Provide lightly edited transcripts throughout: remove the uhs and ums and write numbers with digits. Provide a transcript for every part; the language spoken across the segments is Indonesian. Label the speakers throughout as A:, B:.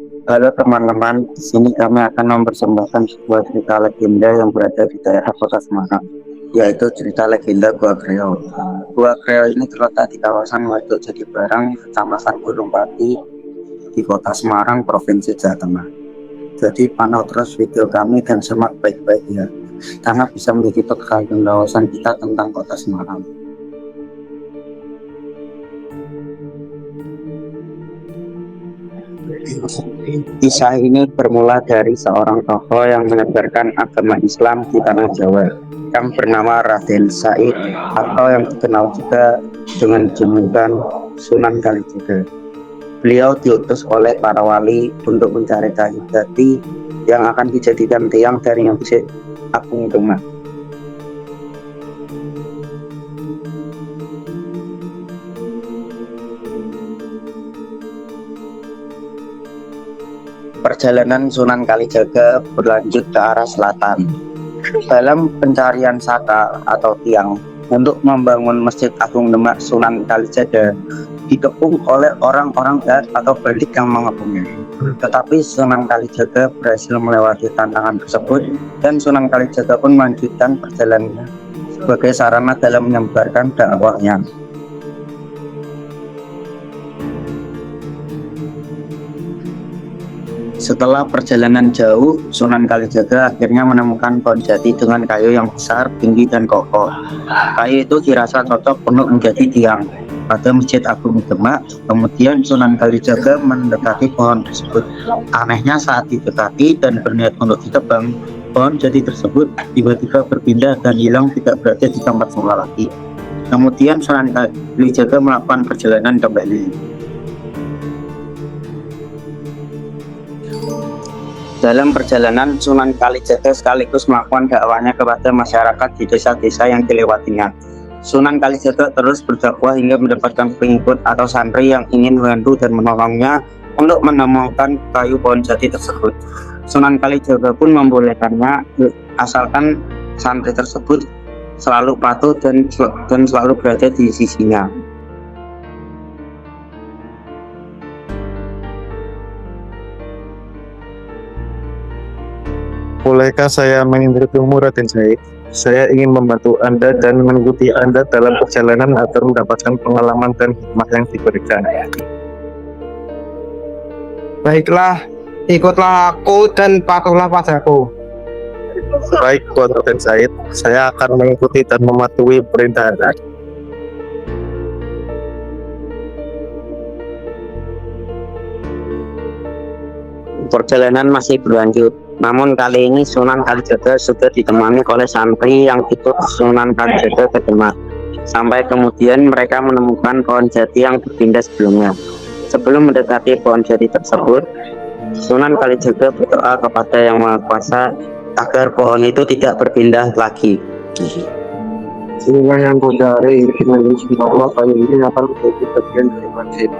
A: Halo teman-teman, di sini kami akan mempersembahkan sebuah cerita legenda yang berada di daerah Kota Semarang, yaitu cerita legenda Gua Kreo. Gua Kreo ini terletak di kawasan Waduk Jati Barang, Kecamatan Gunung Pati, di Kota Semarang, Provinsi Jawa Tengah. Jadi pantau terus video kami dan simak baik-baik ya, karena bisa menjadi bekal dan wawasan kita tentang Kota Semarang. Kisah ini bermula dari seorang tokoh yang menyebarkan agama Islam di tanah Jawa yang bernama Raden Said atau yang dikenal juga dengan julukan Sunan Kalijaga. Beliau diutus oleh para wali untuk mencari kayu jati yang akan dijadikan tiang dari Masjid Agung Demak. Perjalanan Sunan Kalijaga berlanjut ke arah selatan. Dalam pencarian saka atau tiang untuk membangun Masjid Agung Demak Sunan Kalijaga dikepung oleh orang-orang jahat atau bandik yang mengepungnya. Tetapi Sunan Kalijaga berhasil melewati tantangan tersebut dan Sunan Kalijaga pun melanjutkan perjalanannya sebagai sarana dalam menyebarkan dakwahnya. Setelah perjalanan jauh, Sunan Kalijaga akhirnya menemukan pohon jati dengan kayu yang besar, tinggi, dan kokoh. Kayu itu dirasa cocok untuk menjadi tiang pada Masjid Agung Demak. Kemudian Sunan Kalijaga mendekati pohon tersebut. Anehnya saat didekati dan berniat untuk ditebang, pohon jati tersebut tiba-tiba berpindah dan hilang, tidak berada di tempat semula lagi. Kemudian Sunan Kalijaga melakukan perjalanan kembali. Dalam perjalanan, Sunan Kalijaga sekaligus melakukan dakwahnya kepada masyarakat di desa-desa yang dilewatinya. Sunan Kalijaga terus berdakwah hingga mendapatkan pengikut atau santri yang ingin membantu dan menolongnya untuk menemukan kayu pohon jati tersebut. Sunan Kalijaga pun membolehkannya asalkan santri tersebut selalu patuh dan selalu berada di sisinya.
B: Bolehkah saya menginterview Raden Said? Saya ingin membantu Anda dan mengikuti Anda dalam perjalanan agar mendapatkan pengalaman dan hikmah yang diberikan.
C: Baiklah, ikutlah aku dan patuhlah padaku.
B: Baik, Tuan Raden Said, saya akan mengikuti dan mematuhi perintah Anda.
A: Perjalanan masih berlanjut, namun kali ini Sunan Kalijaga sudah ditemani oleh santri yang ikut Sunan Kalijaga ke Demak. Sampai kemudian mereka menemukan pohon jati yang berpindah sebelumnya. Sebelum mendekati pohon jati tersebut, Sunan Kalijaga berdoa kepada Yang Maha Kuasa agar pohon itu tidak berpindah lagi.
C: Inilah yang kau cari, insya Allah kayu ini akan menjadi bagian dari masjid.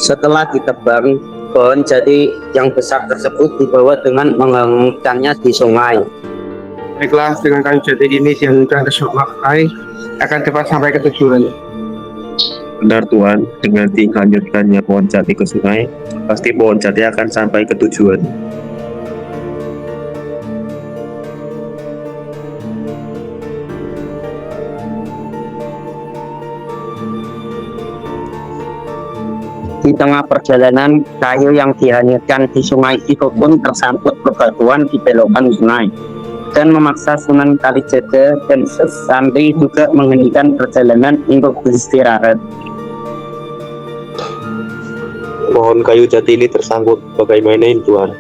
A: Setelah ditebang, pohon jati yang besar tersebut dibawa dengan menghanguskannya di sungai.
C: Baiklah, dengan kayu jati ini dihancurkan ke sungai, akan cepat sampai ke tujuan.
B: Benar Tuan, dengan dihanyutkannya pohon jati ke sungai, pasti pohon jati akan sampai ke tujuan.
A: Di tengah perjalanan, kayu yang dihanyutkan di sungai itu pun tersangkut bebatuan di belokan sungai dan memaksa Sunan Kalijaga dan santri juga menghentikan perjalanan untuk beristirahat.
B: Pohon kayu jati ini tersangkut, bagaimana ini Tuan?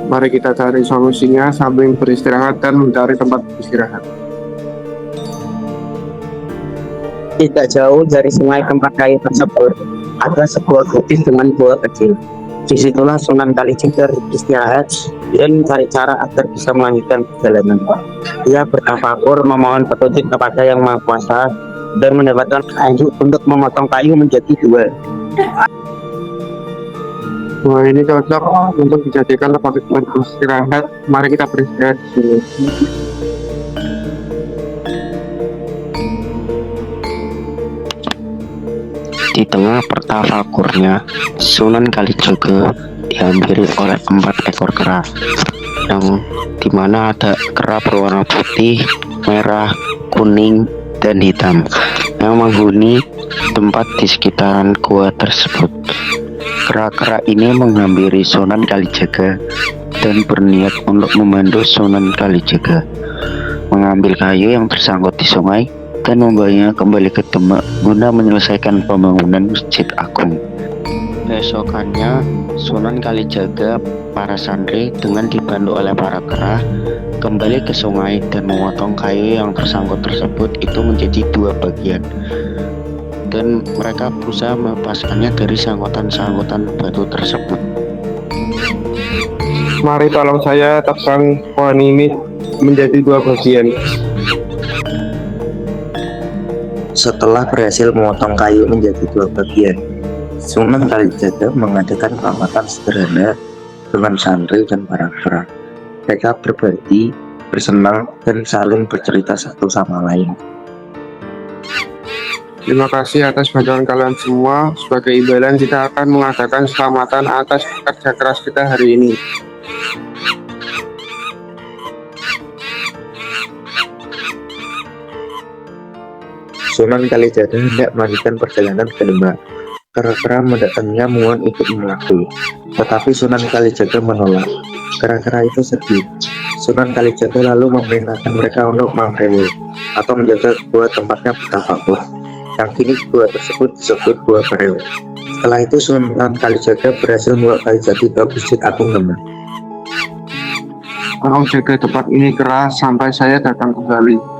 C: Mari kita cari solusinya sambil beristirahat dan mencari tempat beristirahat.
A: Tidak jauh dari sungai tempat kayu tersebut ada sebuah bukit dengan gua kecil. Disitulah Sunan Kalijaga beristirahat dan mencari cara agar bisa melanjutkan perjalanan. Dia bertafakur memohon petunjuk kepada Yang Maha Kuasa dan mendapatkan kayu untuk memotong kayu menjadi dua.
C: Wah, ini cocok untuk dijadikan tempat beristirahat. Mari kita beristirahat di sini.
D: Di tengah pertafakurnya, Sunan Kalijaga dihampiri oleh 4 ekor kera, yang dimana ada kera berwarna putih, merah, kuning, dan hitam yang menghuni tempat di sekitaran gua tersebut. Kera-kera ini menghampiri Sunan Kalijaga dan berniat untuk membantu Sunan Kalijaga mengambil kayu yang tersangkut di sungai dan membawanya kembali ke Demak guna menyelesaikan pembangunan Masjid Agung. Besokannya, Sunan Kalijaga, para santri dengan dibantu oleh para kera kembali ke sungai dan memotong kayu yang tersangkut tersebut itu menjadi 2 bagian, dan mereka berusaha melepaskannya dari sangkutan-sangkutan batu tersebut.
C: Mari tolong saya tebang pohon ini menjadi 2 bagian.
A: Setelah berhasil memotong kayu menjadi 2 bagian, Sunan Kalijaga mengadakan perawatan sederhana dengan santri dan para kera. Mereka berbagi, bersenang, dan saling bercerita satu sama lain.
C: Terima kasih atas bantuan kalian semua. Sebagai imbalan kita akan mengadakan selamatan atas kerja keras kita hari ini.
A: Sunan Kalijaga hendak melanjutkan perjalanan ke Demak. Kera-kera mendatanginya mohon ikut mengakui, tetapi Sunan Kalijaga menolak. Kera-kera itu sedih. Sunan Kalijaga lalu memerintahkan mereka untuk mengrewu atau menjaga gua tempatnya bertafakur, yang kini gua tersebut disebut Gua Berewo. Setelah itu Sunan Kalijaga berhasil membawa kayu jati ke Masjid Agung Demak.
C: Tolong jaga tempat ini keras sampai saya datang kembali.